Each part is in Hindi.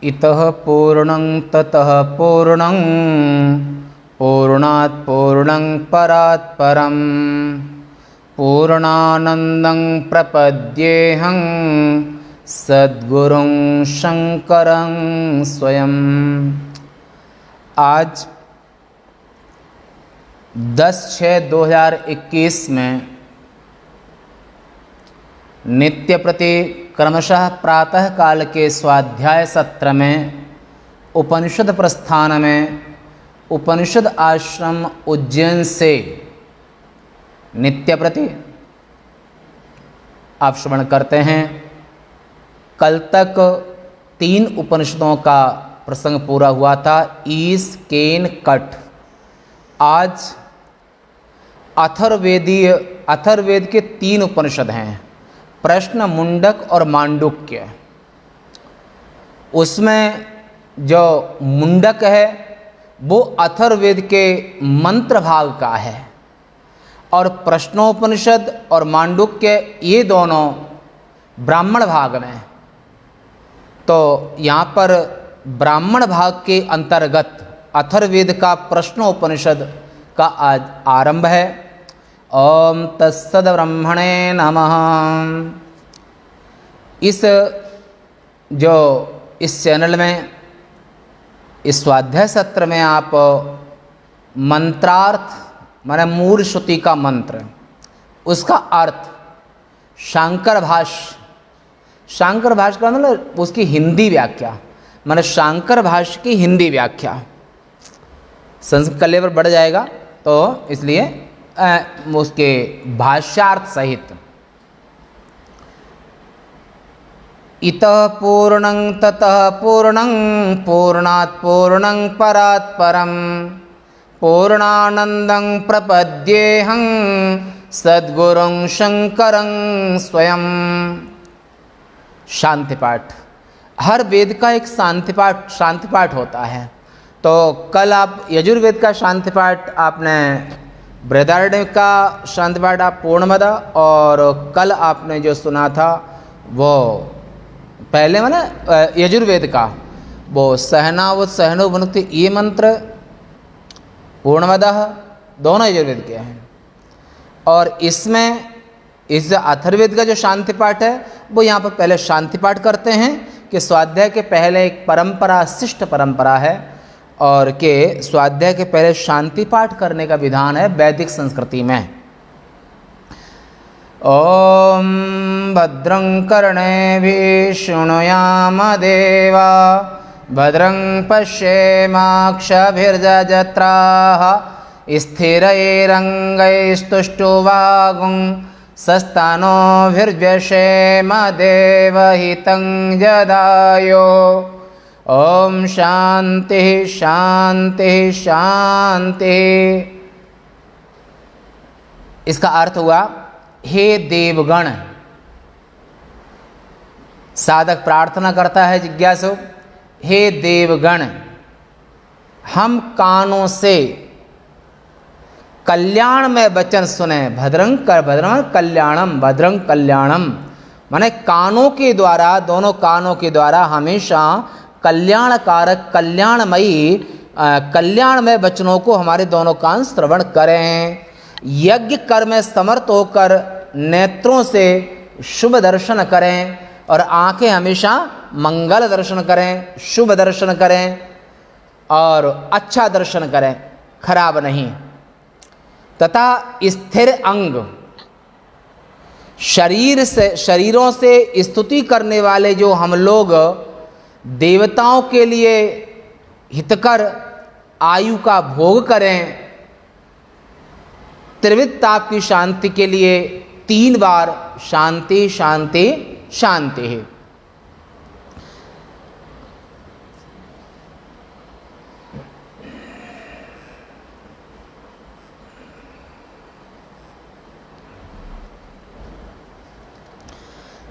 इतः पूर्णं ततः पूर्णं पूर्णात् पूर्णं परात् परं पूर्णानन्दं प्रपद्येऽहं सद्गुरुं शंकरं स्वयं। आज 10/6/2021 में नित्य प्रति क्रमशः प्रातः काल के स्वाध्याय सत्र में उपनिषद प्रस्थान में उपनिषद आश्रम उज्जैन से नित्य प्रति आप श्रवण करते हैं। कल तक 3 उपनिषदों का प्रसंग पूरा हुआ था, ईस, केन, कठ। आज अथर्ववेद के 3 उपनिषद हैं, प्रश्न, मुंडक और मांडुक्य। उसमें जो मुंडक है वो अथर्ववेद के मंत्र भाग का है और प्रश्नोपनिषद और मांडुक्य ये दोनों ब्राह्मण भाग में। तो यहाँ पर ब्राह्मण भाग के अंतर्गत अथर्ववेद का प्रश्नोपनिषद का आज आरंभ है। ओम तत्सद ब्रह्मणे नमः। इस चैनल में इस स्वाध्याय सत्र में आप मंत्रार्थ माने मूल श्रुति का मंत्र, उसका अर्थ, शांकर भाष्य का मतलब उसकी हिंदी व्याख्या, माने शांकर भाष्य की हिंदी व्याख्या। संस्कृत का लेवल बढ़ जाएगा तो इसलिए उसके भाष्यार्थ सहित। इतः पूर्णं ततः पूर्णं पूर्णात् पूर्णं परात् परं पूर्णानन्दं प्रपद्येऽहं सद्गुरुं शंकरं स्वयं। शांति पाठ। हर वेद का एक शांति पाठ होता है। तो कल आप यजुर्वेद का शांति पाठ आपने, बृहदारण्य का शांति पाठ आप पूर्णमदा, और कल आपने जो सुना था वो पहले माने यजुर्वेद का वो सहनावत सहनो भुनक्ति, ये मंत्र पूर्णमदः दोनों यजुर्वेद के हैं। और इसमें इस अथर्ववेद का जो शांति पाठ है वो यहाँ पर पहले शांति पाठ करते हैं कि स्वाध्याय के पहले एक परंपरा, शिष्ट परंपरा है, और के स्वाध्याय के पहले शांति पाठ करने का विधान है वैदिक संस्कृति में। ओम भद्रं कर्णेभिः शृणुयाम देवा भद्रं पश्येमाक्षभिर्यजत्राः स्थिरैरङ्गैस्तुष्टुवागुं सस्तनोभिर्व्यशेम देवहितं जदायो। ओम शांति शांति शांति। इसका अर्थ हुआ, हे देवगण। साधक प्रार्थना करता है जिज्ञासु, हे देवगण, हम कानों से कल्याण में वचन सुने। भद्रं कल्याणम, भद्रं कल्याणम माने कानों के द्वारा, दोनों कानों के द्वारा हमेशा कल्याणकारक, कल्याणमयी, कल्याणमय वचनों को हमारे दोनों कान श्रवण करें। यज्ञ कर्म में समर्थ होकर नेत्रों से शुभ दर्शन करें और आंखें हमेशा मंगल दर्शन करें, शुभ दर्शन करें और अच्छा दर्शन करें, खराब नहीं। तथा स्थिर अंग, शरीरों से स्तुति करने वाले जो हम लोग देवताओं के लिए हितकर आयु का भोग करें, त्रिविध ताप की शांति के लिए 3 बार शांति शांति शांति है।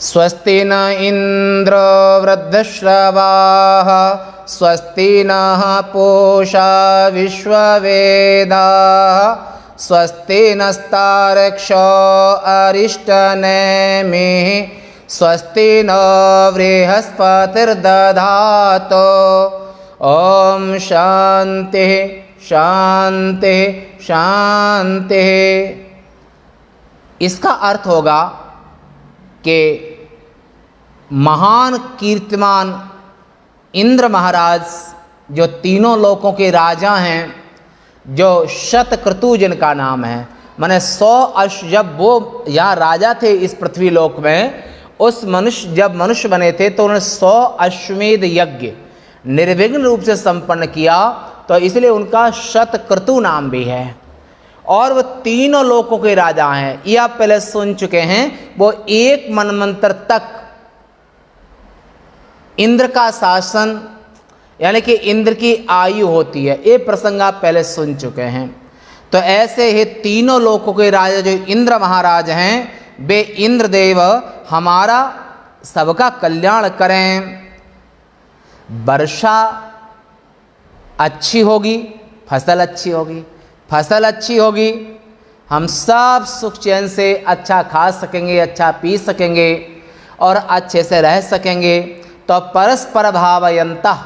स्वस्ति न इंद्र वृद्धश्रवाः स्वस्ति नः पूषा विश्ववेदाः स्वस्ति नस्तार्क्ष्यो अरिष्टनेमिः स्वस्ति न बृहस्पतिर्दधातु। ओम शांति शांति शांति। इसका अर्थ होगा कि महान कीर्तिमान इंद्र महाराज जो तीनों लोकों के राजा हैं, जो शतक्रतु जिनका नाम है, माने 100 अश्व, जब वो यहाँ राजा थे इस पृथ्वी लोक में, उस मनुष्य जब मनुष्य बने थे तो उन्होंने 100 अश्वमेध यज्ञ निर्विघ्न रूप से संपन्न किया, तो इसलिए उनका शतक्रतु नाम भी है। और वो तीनों लोकों के राजा हैं, ये आप पहले सुन चुके हैं। वो एक मनमंत्र तक इंद्र का शासन, यानी कि इंद्र की आयु होती है, ये प्रसंग आप पहले सुन चुके हैं। तो ऐसे ही तीनों लोकों के राजा जो इंद्र महाराज हैं, वे इंद्रदेव हमारा सबका कल्याण करें। वर्षा अच्छी होगी, फसल अच्छी होगी, फसल अच्छी होगी, हम सब सुख चैन से अच्छा खा सकेंगे, अच्छा पी सकेंगे और अच्छे से रह सकेंगे। तो परस्पर भावयन्तः,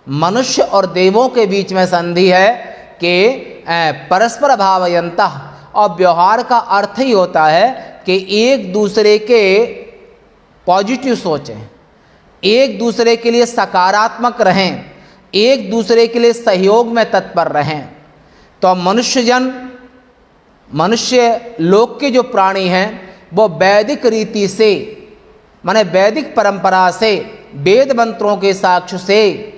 मनुष्य और देवों के बीच में संधि है कि परस्पर भावयन्तः, और व्यवहार का अर्थ ही होता है कि एक दूसरे के पॉजिटिव सोचें, एक दूसरे के लिए सकारात्मक रहें, एक दूसरे के लिए सहयोग में तत्पर रहें। तो मनुष्य लोक के जो प्राणी हैं वो वैदिक रीति से, माने वैदिक परंपरा से, वेद मंत्रों के साक्ष्य से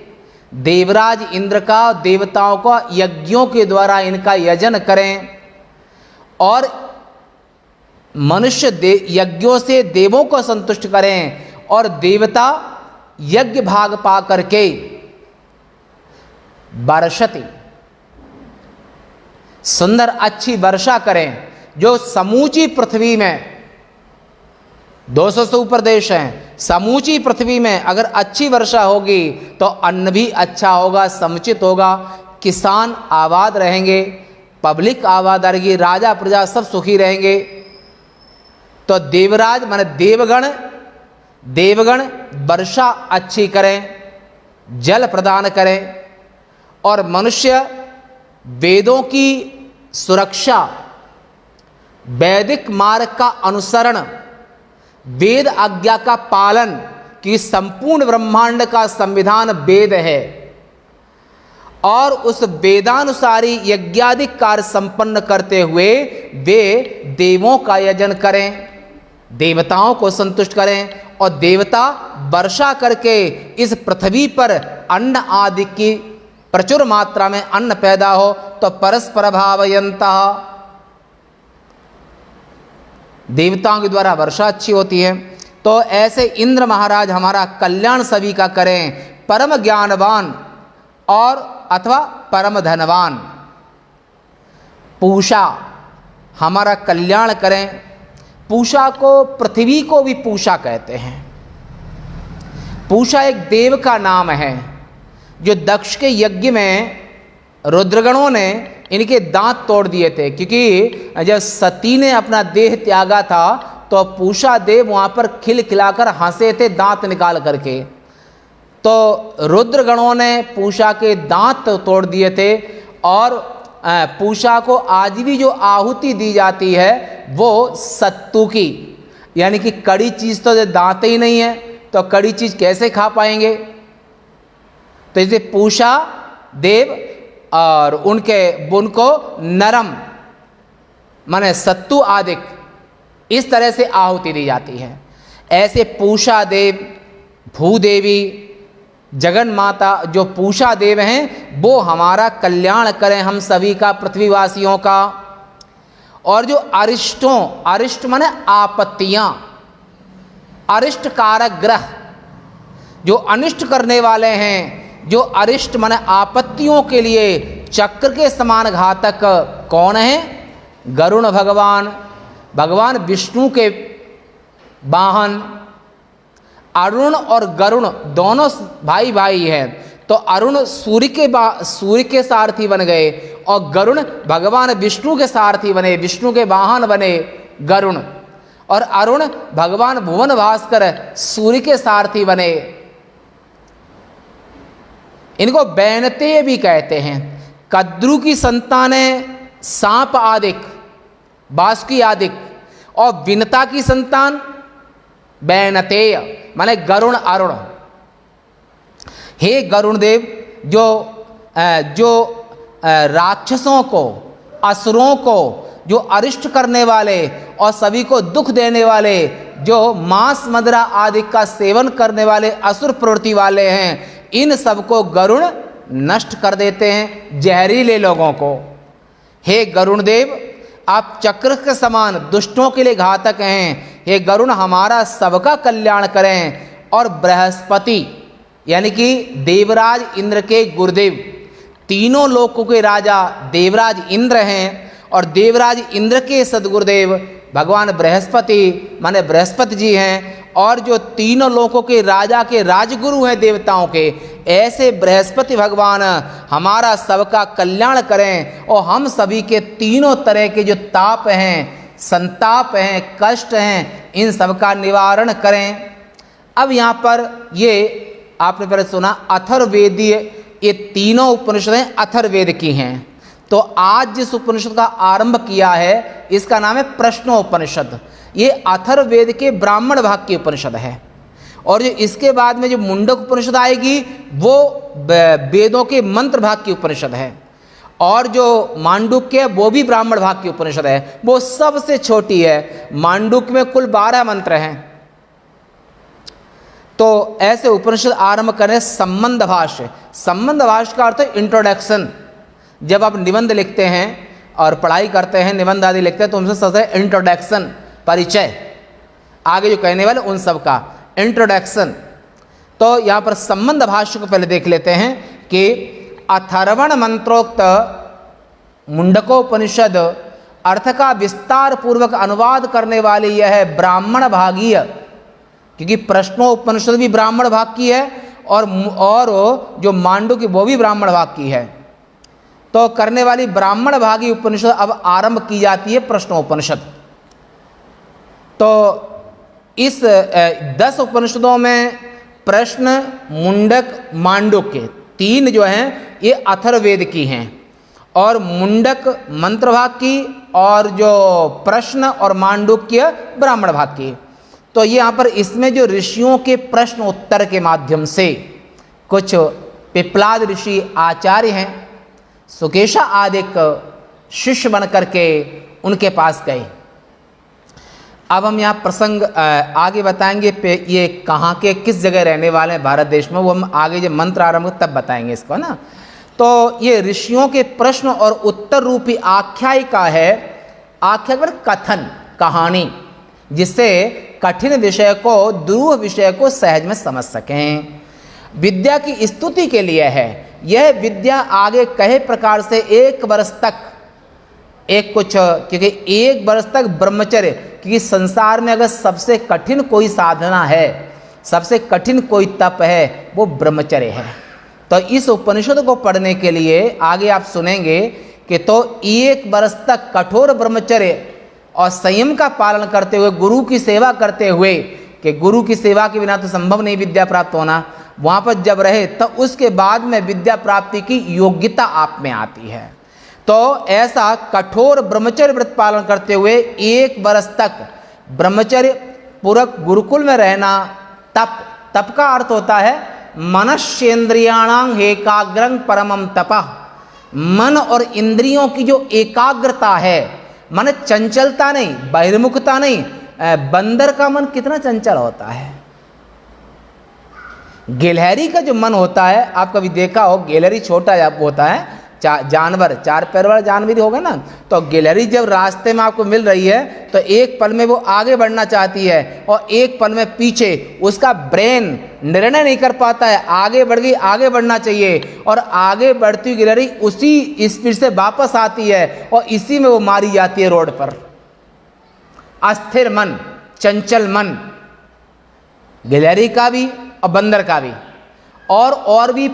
देवराज इंद्र का, देवताओं का यज्ञों के द्वारा इनका यजन करें, और मनुष्य यज्ञों से देवों को संतुष्ट करें, और देवता यज्ञ भाग पा करके वर्षति, सुंदर अच्छी वर्षा करें। जो समूची पृथ्वी में 200 से ऊपर देश हैं, समूची पृथ्वी में अगर अच्छी वर्षा होगी तो अन्न भी अच्छा होगा, समुचित होगा, किसान आबाद रहेंगे, पब्लिक आबाद रहेगी, राजा प्रजा सब सुखी रहेंगे। तो देवराज माने देवगण वर्षा अच्छी करें, जल प्रदान करें, और मनुष्य वेदों की सुरक्षा, वैदिक मार्ग का अनुसरण, वेद आज्ञा का पालन, कि संपूर्ण ब्रह्मांड का संविधान वेद है, और उस वेदानुसारी यज्ञादि कार्य संपन्न करते हुए वे देवों का यजन करें, देवताओं को संतुष्ट करें, और देवता वर्षा करके इस पृथ्वी पर अन्न आदि की प्रचुर मात्रा में अन्न पैदा हो। तो परस्पर भावयन्तः, देवताओं के द्वारा वर्षा अच्छी होती है। तो ऐसे इंद्र महाराज हमारा कल्याण सभी का करें, परम ज्ञानवान और अथवा परम धनवान। पूषा हमारा कल्याण करें। पूषा को, पृथ्वी को भी पूषा कहते हैं। पूषा एक देव का नाम है, जो दक्ष के यज्ञ में रुद्रगणों ने इनके दांत तोड़ दिए थे, क्योंकि जब सती ने अपना देह त्यागा था तो पूषा देव वहाँ पर खिलखिलाकर हंसे थे दांत निकाल करके। तो रुद्रगणों ने पूषा के दांत तोड़ दिए थे, और पूषा को आज भी जो आहुति दी जाती है वो सत्तू की, यानी कि कड़ी चीज़ तो दांत ही नहीं है तो कड़ी चीज़ कैसे खा पाएंगे। तो इसे पूषा देव और उनके बुन को नरम माने सत्तू आदिक, इस तरह से आहुति दी जाती है। ऐसे पूषा देव, भूदेवी, जगन माता जो पूषा देव हैं वो हमारा कल्याण करें, हम सभी का, पृथ्वीवासियों का। और जो अरिष्टों, अरिष्ट माने आपत्तियाँ, अरिष्ट कारक ग्रह जो अनिष्ट करने वाले हैं, जो अरिष्ट माने आपत्तियों के लिए चक्र के समान घातक कौन है? गरुण भगवान, भगवान विष्णु के वाहन। अरुण और गरुण दोनों भाई भाई हैं, तो अरुण सूर्य के सारथी बन गए, और गरुण भगवान विष्णु के सारथी बने, विष्णु के वाहन बने गरुण। और अरुण भगवान भुवन भास्कर सूर्य के सारथी बने। इनको बैनते भी कहते हैं। कद्रु की संतानें सांप आदिक, बासुकी आदिक, और विनता की संतान बैनतेय माने गरुण अरुण। हे गरुण देव, जो राक्षसों को, असुरों को, जो अरिष्ट करने वाले और सभी को दुख देने वाले, जो मांस मदिरा आदि का सेवन करने वाले असुर प्रवृत्ति वाले हैं, इन सबको गरुण नष्ट कर देते हैं, जहरीले लोगों को। हे गरुण देव, आप चक्र के समान दुष्टों के लिए घातक हैं। हे गरुण, हमारा सबका कल्याण करें। और बृहस्पति यानी कि देवराज इंद्र के गुरुदेव, तीनों लोकों के राजा देवराज इंद्र हैं, और देवराज इंद्र के सदगुरुदेव भगवान बृहस्पति माने बृहस्पति जी हैं, और जो तीनों लोकों के राजा के राजगुरु हैं देवताओं के, ऐसे बृहस्पति भगवान हमारा सबका कल्याण करें और हम सभी के तीनों तरह के जो ताप हैं, संताप हैं, कष्ट हैं, इन सब का निवारण करें। अब यहाँ पर ये आपने पहले सुना अथर्ववेदीय, ये तीनों उपनिषदें अथर्ववेद की हैं। तो आज जिस उपनिषद का आरंभ किया है इसका नाम है प्रश्नोपनिषद। ये अथर्ववेद के ब्राह्मण भाग की उपनिषद है। और जो इसके बाद में जो मुंडक उपनिषद आएगी वो वेदों के मंत्र भाग की उपनिषद है। और जो मांडुक्य है वो भी ब्राह्मण भाग की उपनिषद है, वो सबसे छोटी है। मांडुक्य में कुल 12 मंत्र हैं। तो ऐसे उपनिषद आरंभ करें संबंध भाष्य। संबंध भाष्य का अर्थ है इंट्रोडक्शन। जब आप निबंध लिखते हैं और पढ़ाई करते हैं, निबंध आदि लिखते हैं, तो उनसे सबसे इंट्रोडक्शन, परिचय, आगे जो कहने वाले उन सब का इंट्रोडक्शन। तो यहाँ पर संबंध भाष्य को पहले देख लेते हैं कि अथर्वण मंत्रोक्त मुंडकोपनिषद अर्थ का विस्तार पूर्वक अनुवाद करने वाली यह है ब्राह्मण भागीय, क्योंकि प्रश्नोपनिषद भी ब्राह्मण भाग की है और जो मांडुक्य वो भी ब्राह्मण भाग की है। तो करने वाली ब्राह्मण भागी उपनिषद अब आरंभ की जाती है प्रश्नोपनिषद। तो इस 10 उपनिषदों में प्रश्न, मुंडक, मांडुक्य 3 जो हैं ये अथर्ववेद की हैं, और मुंडक मंत्र भाग की और जो प्रश्न और मांडुक्य ब्राह्मण भाग की। तो ये यहाँ पर इसमें जो ऋषियों के प्रश्न उत्तर के माध्यम से कुछ पिप्लाद ऋषि आचार्य हैं, सुकेशा आदि शिष्य बन करके उनके पास गए। अब हम यहाँ प्रसंग आगे बताएंगे, ये कहाँ के किस जगह रहने वाले हैं भारत देश में, वो हम आगे जब मंत्र आरंभ तब बताएंगे इसको ना। तो ये ऋषियों के प्रश्न और उत्तर रूपी आख्यायिका है। आख्यायिका मतलब कथन, कहानी, जिससे कठिन विषय को, दुरूह विषय को सहज में समझ सकें। विद्या की स्तुति के लिए है। यह विद्या आगे कहे प्रकार से 1 वर्ष तक क्योंकि 1 वर्ष तक ब्रह्मचर्य, क्योंकि संसार में अगर सबसे कठिन कोई साधना है, सबसे कठिन कोई तप है, वो ब्रह्मचर्य है। तो इस उपनिषद को पढ़ने के लिए आगे आप सुनेंगे कि तो 1 वर्ष तक कठोर ब्रह्मचर्य और संयम का पालन करते हुए, गुरु की सेवा करते हुए, कि गुरु की सेवा के बिना तो संभव नहीं विद्या प्राप्त होना, वहाँ पर जब रहे तब उसके बाद में विद्या प्राप्ति की योग्यता आप में आती है। तो ऐसा कठोर ब्रह्मचर्य व्रत पालन करते हुए 1 वर्ष तक ब्रह्मचर्य पूर्वक गुरुकुल में रहना। तप का अर्थ होता है मनश्चेन्द्रियाणां एकाग्रं परमं तपः। मन और इंद्रियों की जो एकाग्रता है, मन चंचलता नहीं, बहिर्मुखता नहीं। बंदर का मन कितना चंचल होता है। गिलहरी का जो मन होता है, आप कभी देखा हो, गिलहरी छोटा होता है, जानवर, 4 पैर वाला जानवर ही होगा ना। तो गिलहरी जब रास्ते में आपको मिल रही है तो एक पल में वो आगे बढ़ना चाहती है और एक पल में पीछे। उसका ब्रेन निर्णय नहीं कर पाता है, आगे बढ़ गई, आगे बढ़ना चाहिए, और आगे बढ़ती हुई गिलहरी उसी स्पीड से वापस आती है और इसी में वो मारी जाती है रोड पर। अस्थिर मन, चंचल मन गिलहरी का भी और बंदर का भी। और भी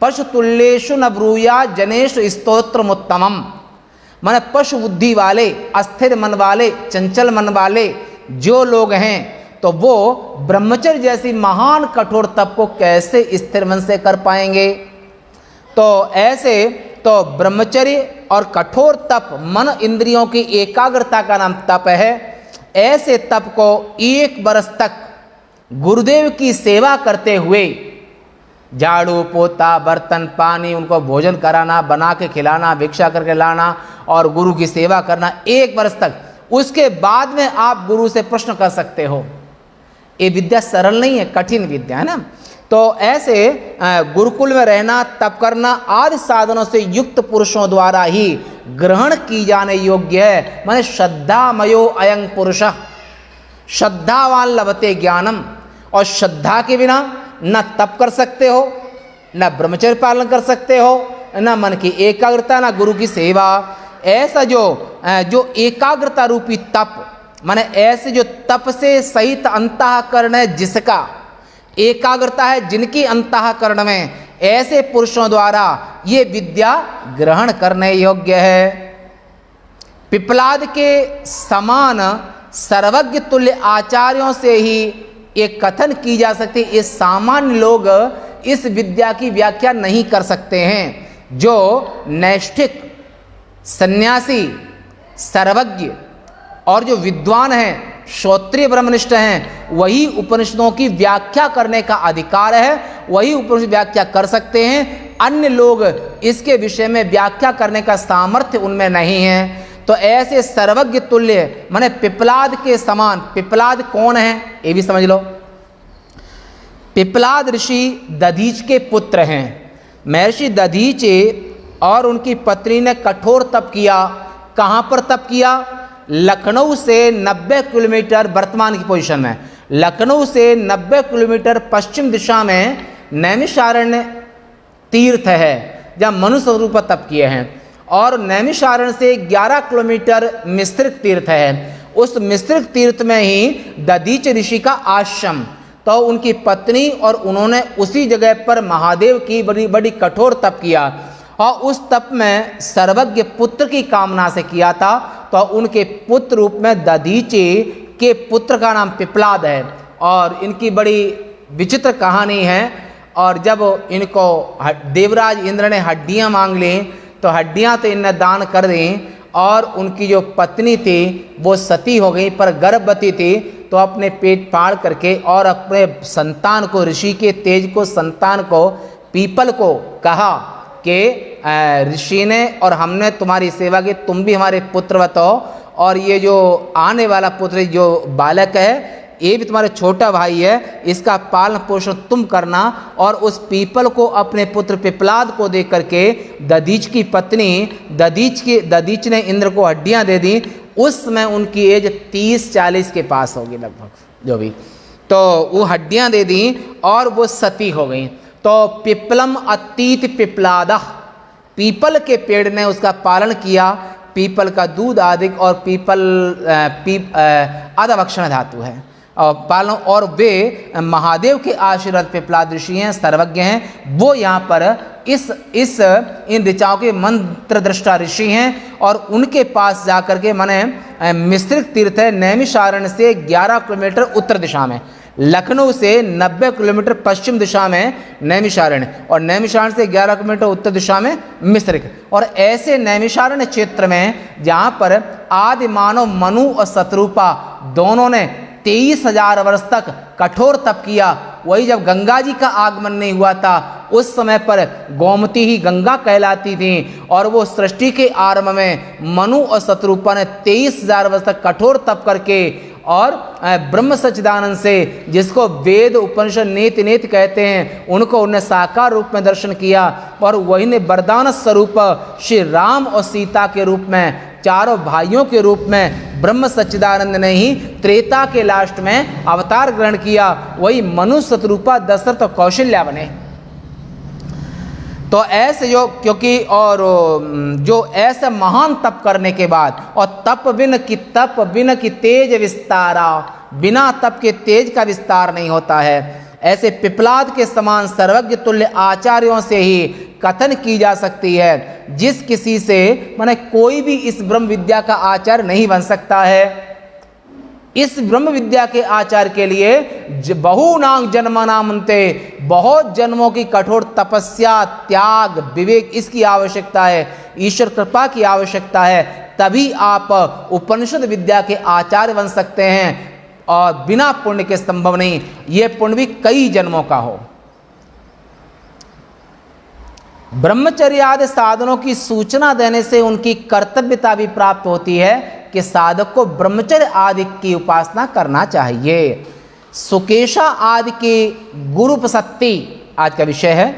पशुतुल्येषु न ब्रूया जनेषु स्तोत्रमुत्तमम्। माने पशु बुद्धि वाले, अस्थिर मन वाले, चंचल मन वाले जो लोग हैं, तो वो ब्रह्मचर्य जैसी महान कठोर तप को कैसे स्थिर मन से कर पाएंगे। तो ऐसे तो ब्रह्मचर्य और कठोर तप मन इंद्रियों की एकाग्रता का नाम तप है। ऐसे तप को 1 वर्ष तक गुरुदेव की सेवा करते हुए, झाड़ू पोता बर्तन पानी उनको भोजन कराना, बना के खिलाना, भिक्षा करके लाना और गुरु की सेवा करना 1 वर्ष तक। उसके बाद में आप गुरु से प्रश्न कर सकते हो। ये विद्या सरल नहीं है, कठिन विद्या है ना। तो ऐसे गुरुकुल में रहना, तप करना आदि साधनों से युक्त पुरुषों द्वारा ही ग्रहण की जाने योग्य है। माने श्रद्धामयो अयं पुरुषः, श्रद्धावान लभते ज्ञानम। और श्रद्धा के बिना न तप कर सकते हो, न ब्रह्मचर्य पालन कर सकते हो, न मन की एकाग्रता, न गुरु की सेवा। ऐसा जो एकाग्रता रूपी तप, माने ऐसे जो तप से सहित अंतःकरण है, जिसका एकाग्रता है, जिनकी अंतःकरण में, ऐसे पुरुषों द्वारा ये विद्या ग्रहण करने योग्य है। पिप्पलाद के समान सर्वज्ञ तुल्य आचार्यों से ही एक कथन की जा सकती है। ये सामान्य लोग इस विद्या की व्याख्या नहीं कर सकते हैं। जो नैष्ठिक, सन्यासी, सर्वज्ञ और जो विद्वान हैं, श्रोत्रिय ब्रह्मनिष्ठ हैं, वही उपनिषदों की व्याख्या करने का अधिकार है, वही उपनिषद व्याख्या कर सकते हैं। अन्य लोग इसके विषय में व्याख्या करने का सामर्थ्य उनमें नहीं है। तो ऐसे सर्वज्ञ तुल्य माने पिप्पलाद के समान, पिप्पलाद कौन है ये भी समझ लो। पिप्पलाद ऋषि दधीच के पुत्र हैं। महर्षि दधीच और उनकी पत्नी ने कठोर तप किया। कहाँ पर तप किया? लखनऊ से 90 किलोमीटर, वर्तमान की पोजीशन में लखनऊ से 90 किलोमीटर पश्चिम दिशा में नैमिषारण्य तीर्थ है, जहाँ मनु स्वरूप तप किए हैं। और नैमिषारण्य से 11 किलोमीटर मिश्रिक तीर्थ है। उस मिश्रिक तीर्थ में ही दधीच ऋषि का आश्रम। तो उनकी पत्नी और उन्होंने उसी जगह पर महादेव की बड़ी बड़ी कठोर तप किया, और उस तप में सर्वज्ञ पुत्र की कामना से किया था। तो उनके पुत्र रूप में दधीच के पुत्र का नाम पिप्पलाद है। और इनकी बड़ी विचित्र कहानी है। और जब इनको देवराज इंद्र ने हड्डियां मांग ली, तो हड्डियां तो इनने दान कर दी। और उनकी जो पत्नी थी वो सती हो गई, पर गर्भवती थी। तो अपने पेट फाड़ करके और अपने संतान को, ऋषि के तेज को, संतान को, पीपल को कहा कि ऋषि ने और हमने तुम्हारी सेवा की, तुम भी हमारे पुत्रवत हो, और ये जो आने वाला पुत्र जो बालक है ये भी तुम्हारा छोटा भाई है, इसका पालन पोषण तुम करना। और उस पीपल को अपने पुत्र पिप्पलाद को दे करके दधीच की पत्नी दधीच ने इंद्र को हड्डियां दे दी। उस समय उनकी एज 30-40 के पास होगी लगभग, जो भी। तो वो हड्डियां दे दी और वो सती हो गई। तो पिप्पलम अतीत पिप्पलादः, पीपल के पेड़ ने उसका पालन किया। पीपल का दूध आदि, और पीपल अधवक्षण धातु है और पालन। और वे महादेव के आशीर्वाद पिप्पलाद ऋषि हैं, सर्वज्ञ हैं। वो यहाँ पर इन ऋचाओं के मंत्र दृष्टा ऋषि हैं। और उनके पास जाकर के माने मिश्रिक तीर्थ है, नैमिषारण्य से 11 किलोमीटर उत्तर दिशा में, लखनऊ से 90 किलोमीटर पश्चिम दिशा में नैमिषारण्य, और नैमिषारण्य से 11 किलोमीटर उत्तर दिशा में मिश्रिक। और ऐसे नैमिषारण्य क्षेत्र में जहाँ पर आदि मानव मनु और शतरूपा दोनों ने 23,000 वर्ष तक कठोर तप किया। वही जब गंगा जी का आगमन नहीं हुआ था, उस समय पर गोमती ही गंगा कहलाती थी। और वो सृष्टि के आरंभ में मनु और शतरूपा ने 23,000 वर्ष तक कठोर तप करके और ब्रह्म सच्चिदानंद से, जिसको वेद उपनिषद नेति नेति कहते हैं, उनको उन्हें साकार रूप में दर्शन किया। और वही ने वरदान स्वरूप श्री राम और सीता के रूप में, चारों भाइयों के रूप में ब्रह्म सच्चिदानंद ने ही त्रेता के लास्ट में अवतार ग्रहण किया। वही मनु शतरूपा दशरथ और कौशल्या बने। तो ऐसे क्योंकि और जो ऐसे महान तप करने के बाद, और तप बिन की तेज विस्तारा, बिना तप के तेज का विस्तार नहीं होता है। ऐसे पिप्पलाद के समान सर्वज्ञ तुल्य आचार्यों से ही कथन की जा सकती है। जिस किसी से माने कोई भी इस ब्रह्म विद्या का आचार्य नहीं बन सकता है। इस ब्रह्म विद्या के आचार्य के लिए बहुनांग जन्मानामन्ते, बहुत जन्मों की कठोर तपस्या, त्याग, विवेक, इसकी आवश्यकता है, ईश्वर कृपा की आवश्यकता है। तभी आप उपनिषद विद्या के आचार्य बन सकते हैं, और बिना पुण्य के संभव नहीं। ये पुण्य भी कई जन्मों का हो। ब्रह्मचर्य आदि साधनों की सूचना देने से उनकी कर्तव्यता भी प्राप्त होती है कि साधक को ब्रह्मचर्य आदि की उपासना करना चाहिए। सुकेशा आदि की गुरुपसत्ति आज का विषय है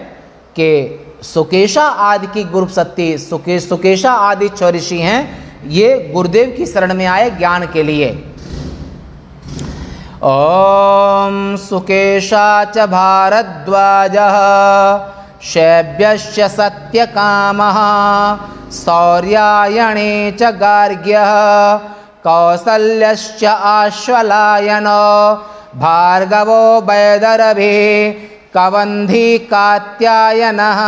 कि सुकेशा आदि की गुरुपसत्ति, सुकेशा आदि 6 ऋषि हैं, ये गुरुदेव की शरण में आए ज्ञान के लिए। ओम सुकेशा च भारद्वाजः शैब्यश्च सत्यकामः शौर्यायणे च गार्ग्यः कौसल्यश्च आश्वलायनो भार्गवो वैदर्भिः कवन्धी कात्यायनः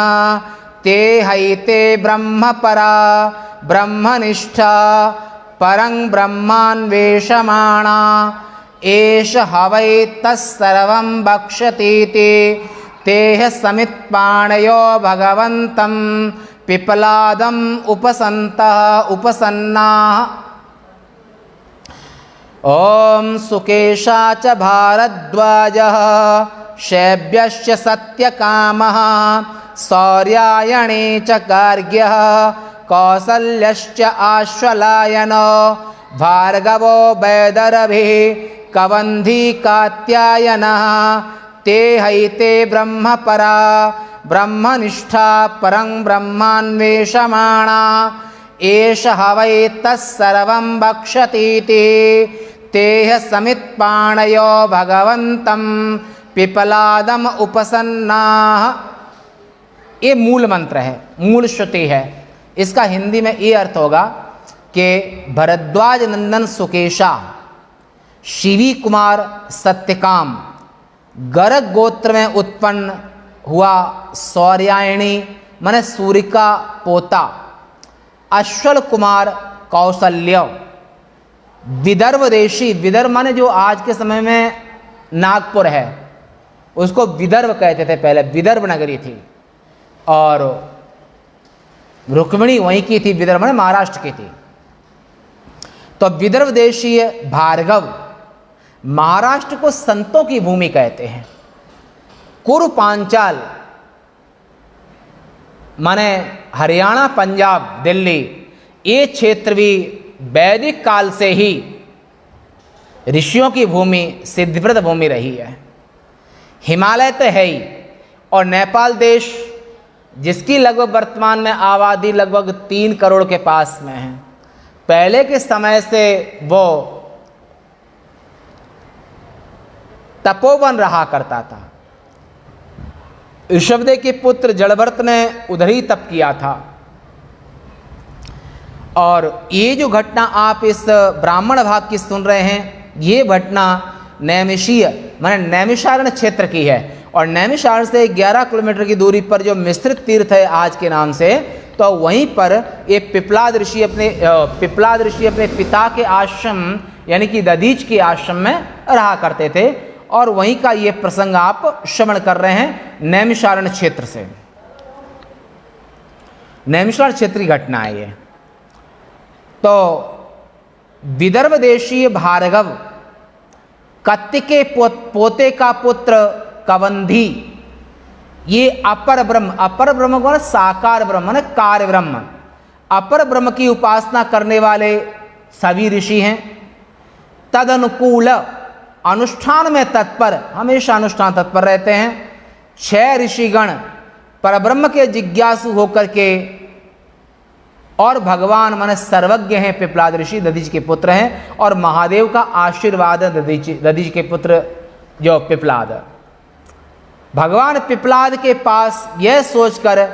ते हैते ब्रह्मपरा ब्रह्मनिष्ठा परं ब्रह्मान्वेषमाणा एष हवै तत्सर्वं भक्षतीति तेह समित्पाणयो भगवन्तं पिप्लादम् उपसन्नाः। ओम सुकेशा च भारद्वाजः शैब्यश्च सत्यकामः शौर्यायणे च गार्ग्यः कौसल्यश्च आश्वलायनो भार्गवो वैदर्भिः कवन्धी कात्यायनः ते हैते ब्रह्मपरा ब्रह्मनिष्ठा परं ब्रह्मान्वेषमाणा एष हवै तत्सर्वं भक्षतीति तेह समित्पाणयो भगवन्तं पिप्लादम् उपसन्नाः। ये मूल मंत्र है, मूल श्रुति है। इसका हिंदी में ये अर्थ होगा कि भरद्वाज नंदन सुकेशा, शिवी कुमार सत्यकाम, गर्ग गोत्र में उत्पन्न हुआ सौर्यायणी माने सूर्य का पोता, अश्वल कुमार कौशल्य, विदर्भ देशी, विदर्भ माने जो आज के समय में नागपुर है उसको विदर्भ कहते थे, पहले विदर्भ नगरी थी, और रुक्मिणी वहीं की थी, विदर्भ माने महाराष्ट्र की थी। तो विदर्भ देशीय भार्गव, महाराष्ट्र को संतों की भूमि कहते हैं। कुरु पांचाल माने हरियाणा, पंजाब, दिल्ली, ये क्षेत्र भी वैदिक काल से ही ऋषियों की भूमि, सिद्धिप्रद भूमि रही है। हिमालय तो है ही, और नेपाल देश जिसकी लगभग वर्तमान में आबादी लगभग 3 करोड़ के पास में है, पहले के समय से वो तपोवन रहा करता था। ऋषभदेव के पुत्र जड़भरत ने उधर ही तप किया था। और ये जो घटना आप इस ब्राह्मण भाग की सुन रहे हैं, ये घटना नैमिषीय माने नैमिषारण्य क्षेत्र की है। और नैमिषारण्य से 11 किलोमीटर की दूरी पर जो मिश्रित तीर्थ है आज के नाम से, तो वहीं पर ये पिप्लाद ऋषि अपने पिता के आश्रम यानी कि दधीच के आश्रम में रहा करते थे। और वहीं का ये प्रसंग आप श्रवण कर रहे हैं नैमिषारण्य क्षेत्र से। नैमिषारण्य क्षेत्र की घटना है ये। तो विदर्भ देशीय भार्गव, कत्ति के पोते का पुत्र कवंधी, ये अपर ब्रह्म को साकार ब्रह्म माने कार्य ब्रह्म, अपर ब्रह्म की उपासना करने वाले सभी ऋषि हैं। तदनुकूल अनुष्ठान में तत्पर, हमेशा अनुष्ठान तत्पर रहते हैं। 6 ऋषिगण परब्रह्म के जिज्ञासु होकर के, और भगवान माने सर्वज्ञ हैं, पिप्लाद ऋषि दधीच के पुत्र हैं, और महादेव का आशीर्वाद है दधीच के पुत्र जो पिप्लाद। भगवान पिप्लाद के पास यह सोचकर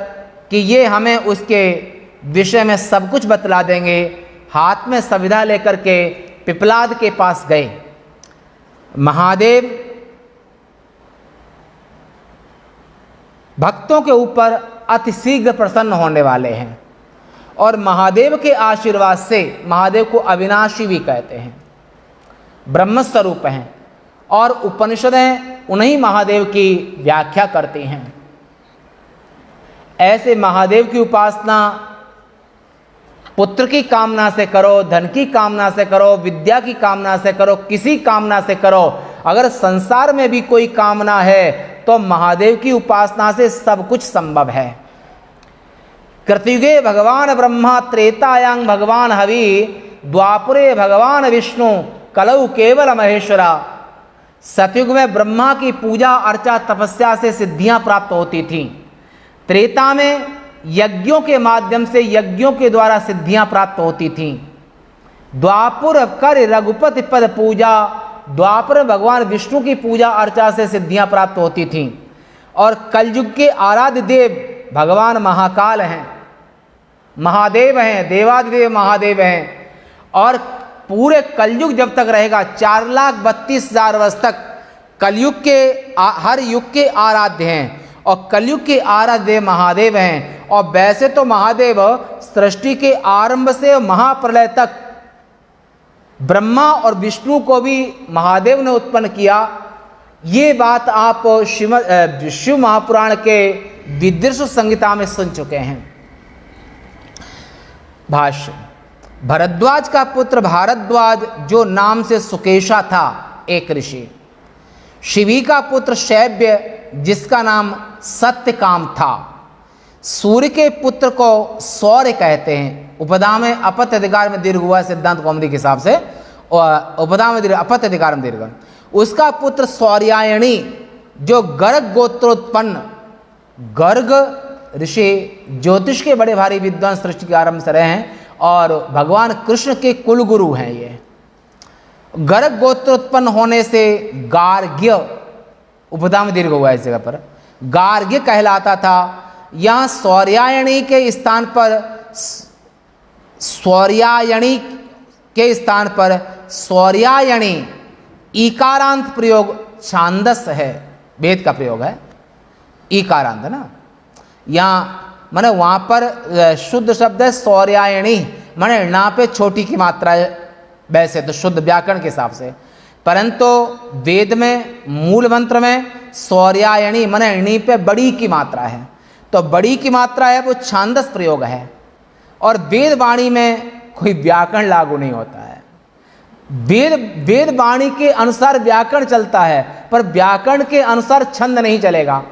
कि ये हमें उसके विषय में सब कुछ बतला देंगे, हाथ में संविधा लेकर के पिप्लाद के पास गए। महादेव भक्तों के ऊपर अति शीघ्र प्रसन्न होने वाले हैं। और महादेव के आशीर्वाद से, महादेव को अविनाशी भी कहते हैं, ब्रह्म स्वरूप हैं, और उपनिषदें उन्हीं महादेव की व्याख्या करती हैं। ऐसे महादेव की उपासना पुत्र की कामना से करो, धन की कामना से करो, विद्या की कामना से करो, किसी कामना से करो, अगर संसार में भी कोई कामना है तो महादेव की उपासना से सब कुछ संभव है। कृतयुगे भगवान ब्रह्मा, त्रेतायां भगवान हवि, द्वापरे भगवान विष्णु, कलौ केवल महेश्वरा। सतयुग में ब्रह्मा की पूजा अर्चा तपस्या से सिद्धियां प्राप्त होती थीं। त्रेता में यज्ञों के माध्यम से, यज्ञों के द्वारा सिद्धियां प्राप्त होती थीं। द्वापर कर रघुपति पद पूजा, द्वापर भगवान विष्णु की पूजा अर्चा से सिद्धियां प्राप्त होती थीं। और कलयुग के आराध्य देव भगवान महाकाल हैं, महादेव हैं, देवादिदेव महादेव हैं। और पूरे कलयुग जब तक रहेगा, 4,32,000 वर्ष तक कलयुग के हर युग के आराध्य हैं, और कलयुग के आराध्य महादेव हैं। और वैसे तो महादेव सृष्टि के आरंभ से महाप्रलय तक ब्रह्मा और विष्णु को भी महादेव ने उत्पन्न किया। ये बात आप शिव महापुराण के विदर्श संहिता में सुन चुके हैं। भाष्य। भरद्वाज का पुत्र भारद्वाज, जो नाम से सुकेशा था, एक ऋषि। शिवी का पुत्र शैब्य, जिसका नाम सत्यकाम था। सूर्य के पुत्र को सौर्य कहते हैं। उपदा में अपत्य अधिकार में दीर्घ हुआ, सिद्धांत कौमुदी के हिसाब से, और उपदा में अपत्य अधिकार में दीर्घ। उसका पुत्र सौर्यायणी, जो गर्ग गोत्रोत्पन्न, गर्ग ऋषि ज्योतिष के बड़े भारी विद्वान सृष्टि के आरंभ से रहे हैं, और भगवान कृष्ण के कुल गुरु हैं। ये गर्ग गोत्रोत्पन्न होने से गार्ग्य, उपदा में दीर्घ हुआ इस जगह पर, गार्ग्य कहलाता था। यहाँ सौर्यायणी के स्थान पर, सौर्यायणी के स्थान पर सौर्यायणी ईकारांत प्रयोग छांदस है, वेद का प्रयोग है, ईकारांत है ना। यहाँ माने वहाँ पर शुद्ध शब्द है सौर्यायणी, माने ना पे छोटी की मात्रा है वैसे तो शुद्ध व्याकरण के हिसाब से, परंतु वेद में मूल मंत्र में सौर्यायणी माने णी पे बड़ी की मात्रा है, तो बड़ी की मात्रा है वो छांदस प्रयोग है। और वेद वाणी में कोई व्याकरण लागू नहीं होता है। वेद वाणी के अनुसार व्याकरण चलता है, पर व्याकरण के अनुसार छंद नहीं चलेगा,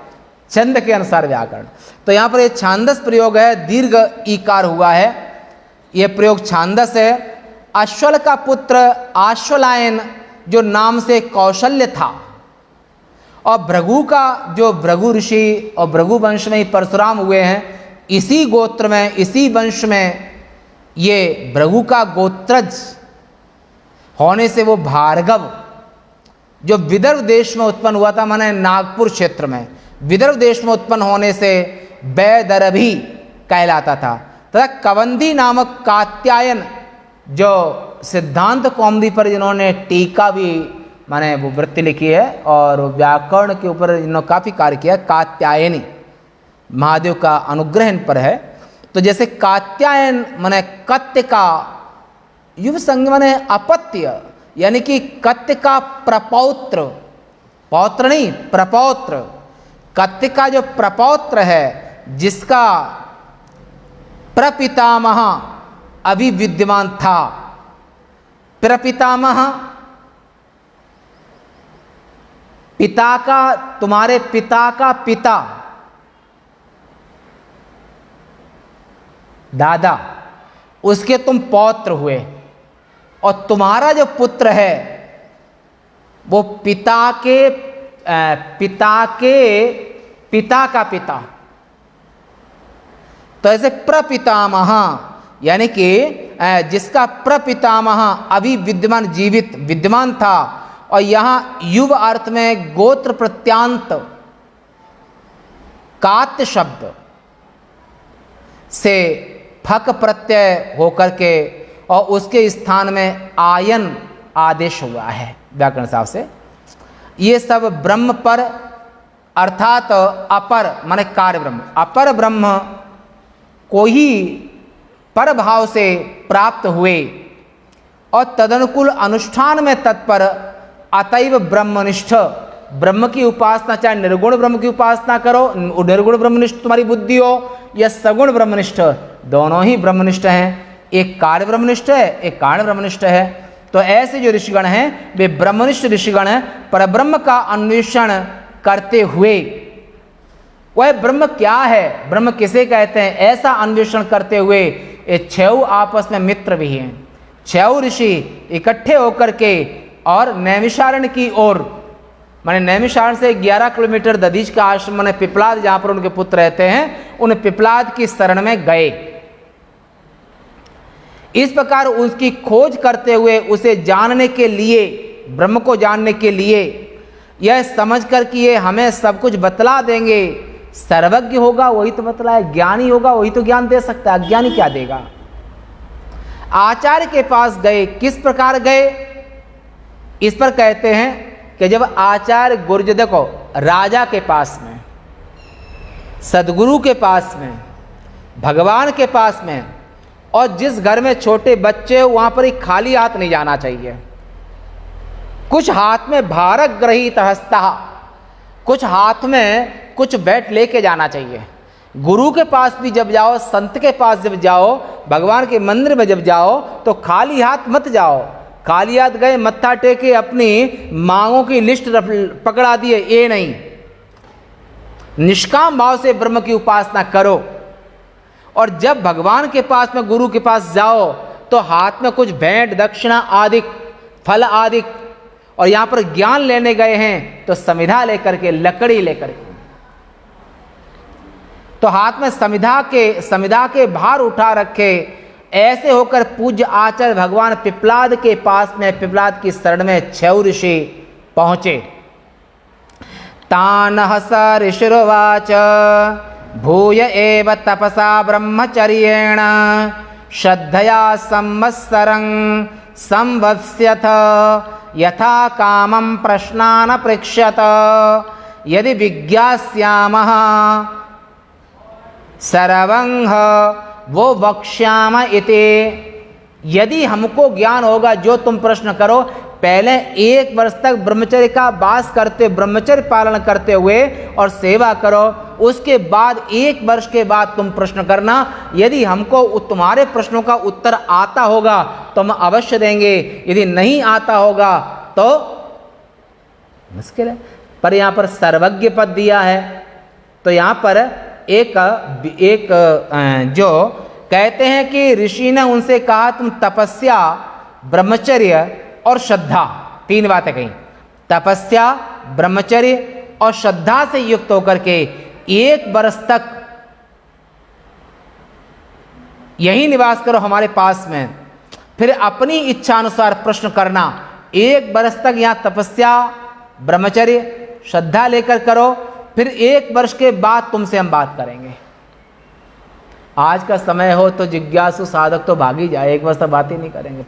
छंद के अनुसार व्याकरण। तो यहाँ पर ये छांदस प्रयोग है, दीर्घ ईकार हुआ है, ये प्रयोग छांदस है। अश्वल का पुत्र आश्वलायन, जो नाम से कौशल्य था। और भृगु का, जो भृगु ऋषि और भृगु वंश में ही परशुराम हुए हैं, इसी गोत्र में, इसी वंश में ये भृगु का गोत्रज होने से वो भार्गव, जो विदर्भ देश में उत्पन्न हुआ था, माने नागपुर क्षेत्र में, विदर्भ देश में उत्पन्न होने से वैदर्भी कहलाता था। तथा कवंदी नामक कात्यायन, जो सिद्धांत कौमुदी पर जिन्होंने टीका भी माने वो वृत्ति लिखी है और व्याकरण के ऊपर इन्होंने काफ़ी कार्य किया, कात्यायनी, महादेव का अनुग्रह इन पर है। तो जैसे कात्यायन माने कत्य का युव संज्ञा माने अपत्य, यानी कि कत्य का प्रपौत्र, पौत्र नहीं प्रपौत्र, कत्य का जो प्रपौत्र है, जिसका प्रपितामह अभी विद्यमान था। प्रपितामह पिता का, तुम्हारे पिता का पिता, दादा, उसके तुम पौत्र हुए, और तुम्हारा जो पुत्र है वो पिता के पिता का पिता। तो ऐसे प्रपितामह यानी कि जिसका प्रपितामह अभी विद्यमान, जीवित विद्यमान था। और यहाँ युव अर्थ में गोत्र प्रत्यांत कात्य शब्द से फक प्रत्यय होकर के और उसके स्थान में आयन आदेश हुआ है व्याकरण हिसाब से। ये सब ब्रह्म पर अर्थात अपर माने कार्य ब्रह्म, अपर ब्रह्म को ही पर भाव से प्राप्त हुए और तदनुकूल अनुष्ठान में तत्पर, अतैव ब्रह्मनिष्ठ, ब्रह्म की उपासना, चाहे निर्गुण ब्रह्म की उपासना करो, निर्गुण ब्रह्मनिष्ठ तुम्हारी बुद्धि हो या सगुण ब्रह्मनिष्ठ, दोनों ही ब्रह्मनिष्ठ हैं। एक कार्य ब्रह्मनिष्ठ है, एक कारण ब्रह्मनिष्ठ है। तो ऐसे जो ऋषिगण हैं वे ब्रह्मनिष्ठ ऋषिगण हैं, परब्रह्म का अन्वेषण करते हुए, वह ब्रह्म क्या है, ब्रह्म किसे कहते हैं, ऐसा अन्वेषण करते हुए ये छह आपस में मित्र भी हैं। छह ऋषि इकट्ठे होकर के और नैमिषारण्य की ओर, माने नैमिषारण्य से 11 किलोमीटर दधीच का आश्रम माने पिपलाद, जहां पर उनके पुत्र रहते हैं, उन पिपलाद की शरण में गए। इस प्रकार उसकी खोज करते हुए उसे जानने के लिए, ब्रह्म को जानने के लिए, यह समझ कर कि ये हमें सब कुछ बतला देंगे, सर्वज्ञ होगा वही तो बतलाए, ज्ञानी होगा वही तो ज्ञान दे सकता है, अज्ञानी क्या देगा। आचार्य के पास गए, किस प्रकार गए, इस पर कहते हैं कि जब आचार्य गुरुजी, देखो राजा के पास में, सदगुरु के पास में, भगवान के पास में, और जिस घर में छोटे बच्चे हो वहां पर ही खाली हाथ नहीं जाना चाहिए। कुछ हाथ में भारक ग्रहीत हस्ता, कुछ हाथ में कुछ बैठ लेके जाना चाहिए। गुरु के पास भी जब जाओ, संत के पास जब जाओ, भगवान के मंदिर में जब जाओ, तो खाली हाथ मत जाओ। खाली हाथ गए, मत्था टेके, अपनी मांगों की लिस्ट पकड़ा दिए, ये नहीं। निष्काम भाव से ब्रह्म की उपासना करो। और जब भगवान के पास में, गुरु के पास जाओ, तो हाथ में कुछ भेंट दक्षिणा आदि, फल आदि, और यहां पर ज्ञान लेने गए हैं तो समिधा लेकर के, लकड़ी लेकर के, तो हाथ में समिधा के भार उठा रखे। ऐसे होकर पूज्य आचार्य भगवान पिपलाद के पास में, पिपलाद की शरण में छह ऋषि पहुंचे। तानः स ऋषिर्वाच भूय एव तपसा ब्रह्मचर्येण श्रद्धया संवत्सरं संवत्स्यथ यथा कामं प्रश्नान् पृच्छत यदि विज्ञास्यामः सर्वं वो वक्ष्याम इति। यदि हमको ज्ञान होगा, जो तुम प्रश्न करो, पहले 1 वर्ष तक ब्रह्मचर्य का वास करते, ब्रह्मचर्य पालन करते हुए और सेवा करो, उसके बाद 1 वर्ष के बाद तुम प्रश्न करना। यदि हमको तुम्हारे प्रश्नों का उत्तर आता होगा तो हम अवश्य देंगे, यदि नहीं आता होगा तो मुश्किल है। पर यहाँ पर सर्वज्ञ पद दिया है, तो यहाँ पर एक जो कहते हैं कि ऋषि ने उनसे कहा तुम तपस्या, ब्रह्मचर्य और श्रद्धा, 3 बातें कही, तपस्या, ब्रह्मचर्य और श्रद्धा से युक्त होकर के 1 वर्ष तक यही निवास करो हमारे पास में। फिर अपनी इच्छा अनुसार प्रश्न करना। 1 वर्ष तक यहाँ तपस्या, ब्रह्मचर्य, श्रद्धा लेकर करो, फिर 1 वर्ष के बाद तुमसे हम बात करेंगे। आज का समय हो तो जिज्ञासु साधक तो भाग ही जाए, 1 वर्ष तक बात ही नहीं करेंगे,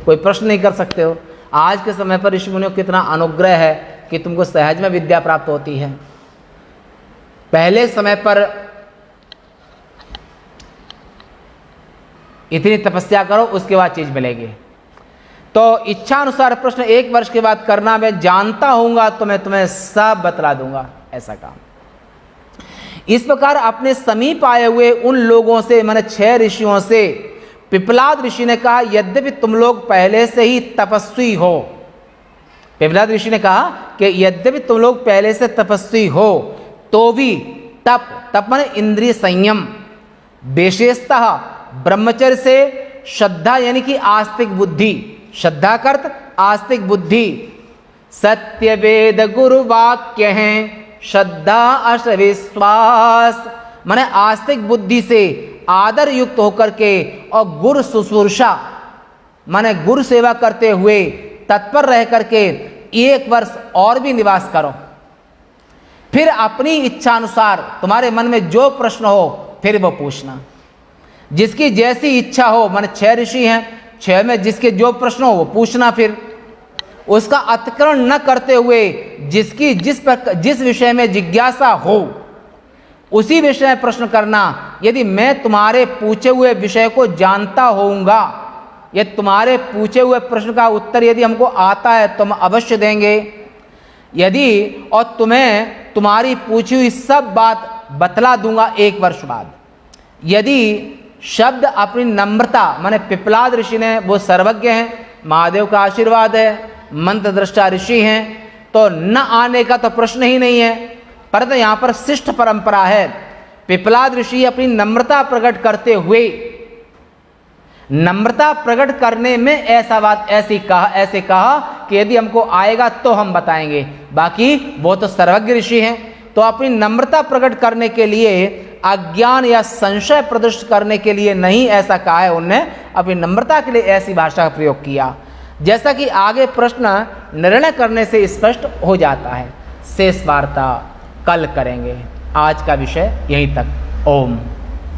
कोई प्रश्न नहीं कर सकते हो। आज के समय पर ऋषि मुनियों को कितना अनुग्रह है कि तुमको सहज में विद्या प्राप्त होती है। पहले समय पर इतनी तपस्या करो, उसके बाद चीज मिलेगी। तो इच्छा अनुसार प्रश्न 1 वर्ष के बाद करना। मैं जानता हूंगा तो मैं तुम्हें सब बतला दूंगा, ऐसा काम। इस प्रकार अपने समीप आए हुए उन लोगों से, माने 6 ऋषियों से, पिपलाद ऋषि ने कहा यद्यपि तुम लोग पहले से ही तपस्वी हो, पिपलाद ऋषि ने कहा कि यद्यपि तुम लोग पहले से तपस्वी हो तो भी तप माने इंद्रिय संयम, विशेषतः ब्रह्मचर्य से श्रद्धा यानी कि आस्तिक बुद्धि, श्रद्धा का अर्थ आस्तिक बुद्धि, सत्य वेद गुरु वाक्य हैं, श्रद्धा अश विश्वास, माने आस्तिक बुद्धि से आदर युक्त होकर के और गुरु शुश्रूषा माने गुरु सेवा करते हुए तत्पर रह करके 1 वर्ष और भी निवास करो। फिर अपनी इच्छा अनुसार तुम्हारे मन में जो प्रश्न हो फिर वो पूछना, जिसकी जैसी इच्छा हो। माने 6 ऋषि हैं, 6 में जिसके जो प्रश्न हो वो पूछना। फिर उसका अतिक्रमण न करते हुए जिस विषय में जिज्ञासा हो उसी विषय में प्रश्न करना। यदि मैं तुम्हारे पूछे हुए विषय को जानता होऊंगा, ये तुम्हारे पूछे हुए प्रश्न का उत्तर यदि हमको आता है तो हम अवश्य देंगे। यदि और तुम्हें तुम्हारी पूछी हुई सब बात बतला दूंगा 1 वर्ष बाद। यदि शब्द अपनी नम्रता, माने पिपलाद ऋषि ने, वो सर्वज्ञ हैं, महादेव का आशीर्वाद है, मंत्र दृष्टा ऋषि हैं, तो न आने का तो प्रश्न ही नहीं है। परंतु यहाँ पर शिष्ट परंपरा है। पिपलाद ऋषि अपनी नम्रता प्रकट करते हुए, नम्रता प्रकट करने में ऐसे कहा कि यदि हमको आएगा तो हम बताएंगे, बाकी वो तो सर्वज्ञ ऋषि हैं। तो अपनी नम्रता प्रकट करने के लिए, अज्ञान या संशय प्रदर्शित करने के लिए नहीं ऐसा कहा है, उनने अपनी नम्रता के लिए ऐसी भाषा का प्रयोग किया, जैसा कि आगे प्रश्न निर्णय करने से स्पष्ट हो जाता है। शेष वार्ता कल करेंगे। आज का विषय यहीं तक। ओम।